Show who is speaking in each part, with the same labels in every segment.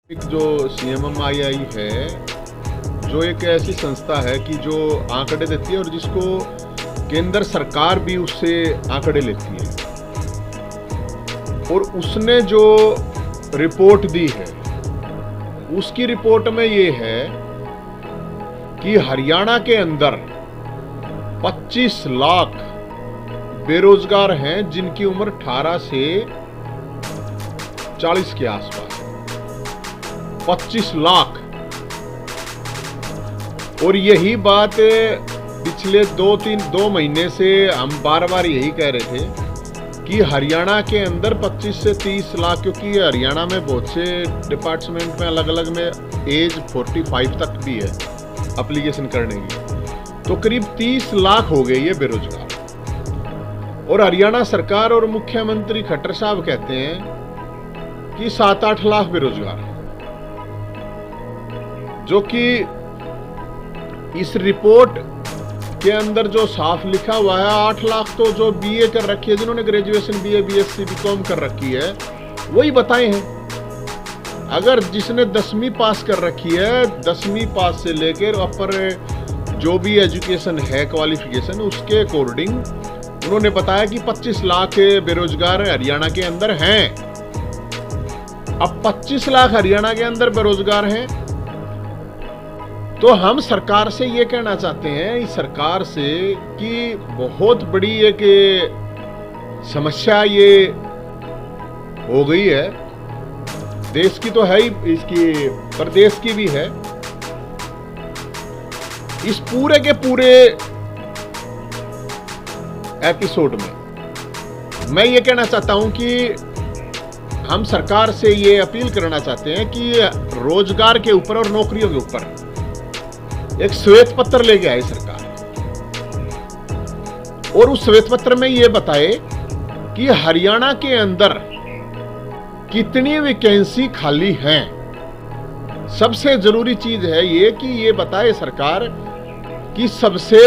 Speaker 1: एक जो CMMII है, जो एक ऐसी संस्था है कि जो आंकड़े देती है और जिसको केंद्र सरकार भी उससे आंकड़े लेती है, और उसने जो रिपोर्ट दी है उसकी रिपोर्ट में ये है कि हरियाणा के अंदर 25 लाख बेरोजगार हैं जिनकी उम्र 18 से 40 के आसपास है। 25 लाख। और यही बात पिछले 2 महीने से हम बार बार यही कह रहे थे कि हरियाणा के अंदर 25 से 30 लाख, क्योंकि हरियाणा में बहुत से डिपार्टमेंट में अलग अलग में एज 45 तक भी है एप्लीकेशन करने की, तो करीब 30 लाख हो गए ये बेरोजगार। और हरियाणा सरकार और मुख्यमंत्री खट्टर साहब कहते हैं कि 7-8 लाख बेरोजगार हैं, जो कि इस रिपोर्ट के अंदर जो साफ लिखा हुआ है 8 लाख तो जो BA कर रखी है, जिन्होंने ग्रेजुएशन BA BSc BCom कर रखी है, वही बताए हैं। अगर जिसने 10वीं पास कर रखी है, 10वीं पास से लेकर अपर जो भी एजुकेशन है क्वालिफिकेशन, उसके अकॉर्डिंग उन्होंने बताया कि 25 लाख बेरोजगार हरियाणा के अंदर हैं। अब 25 लाख हरियाणा के अंदर बेरोजगार हैं, तो हम सरकार से ये कहना चाहते हैं, इस सरकार से, कि बहुत बड़ी एक समस्या ये हो गई है। देश की तो है ही, इसकी प्रदेश की भी है। इस पूरे के पूरे एपिसोड में मैं ये कहना चाहता हूं कि हम सरकार से ये अपील करना चाहते हैं कि रोजगार के ऊपर और नौकरियों के ऊपर एक श्वेत पत्र लेके आए सरकार, और उस श्वेत पत्र में ये बताए कि हरियाणा के अंदर कितनी वैकेंसी खाली हैं। सबसे जरूरी चीज है ये कि ये बताए सरकार कि सबसे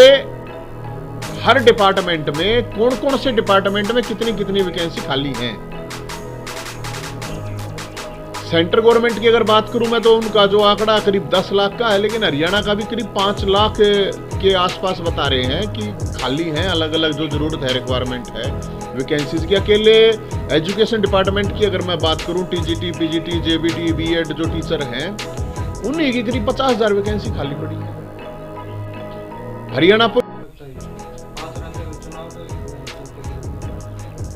Speaker 1: हर डिपार्टमेंट में कौन कौन से डिपार्टमेंट में कितनी कितनी वैकेंसी खाली हैं। सेंट्रल गवर्नमेंट की अगर बात करूं मैं, तो उनका जो आंकड़ा करीब 10 लाख का है, लेकिन हरियाणा का भी करीब 5 लाख के आसपास बता रहे हैं कि खाली हैं। अलग अलग जो जरूरत है, रिक्वायरमेंट है वैकेंसीज की। अकेले एजुकेशन डिपार्टमेंट की अगर मैं बात करूं, TGT PGT JBT BEd जो टीचर हैं, उन्हीं की करीब 50,000 वैकेंसी खाली पड़ी है हरियाणा पर।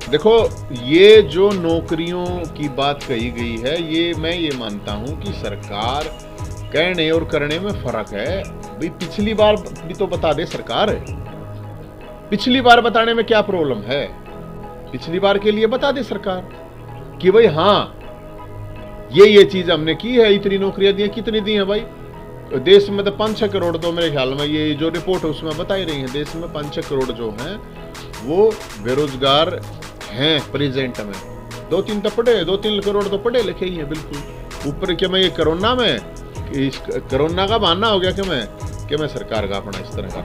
Speaker 1: देखो, ये जो नौकरियों की बात कही गई है, मैं ये मानता हूं कि सरकार कहने और करने में फर्क है। भाई पिछली बार भी तो बता दे सरकार, पिछली बार बताने में क्या प्रॉब्लम है? पिछली बार के लिए बता दे सरकार कि भाई हाँ, ये चीज हमने की है, इतनी नौकरियां दी, कितनी दी हैं भाई देश में? तो 5-6 करोड़ तो मेरे ख्याल में ये जो रिपोर्ट है उसमें बता ही रही है, देश में 5-6 करोड़ जो हैं वो बेरोजगार हैं प्रेजेंट में। 2-3 तो पढ़े, 2-3 करोड़ तो पढ़े लिखे ही हैं बिल्कुल। ऊपर क्या मैं ये कोरोना का बहाना हो गया कि मैं सरकार का अपना इस तरह का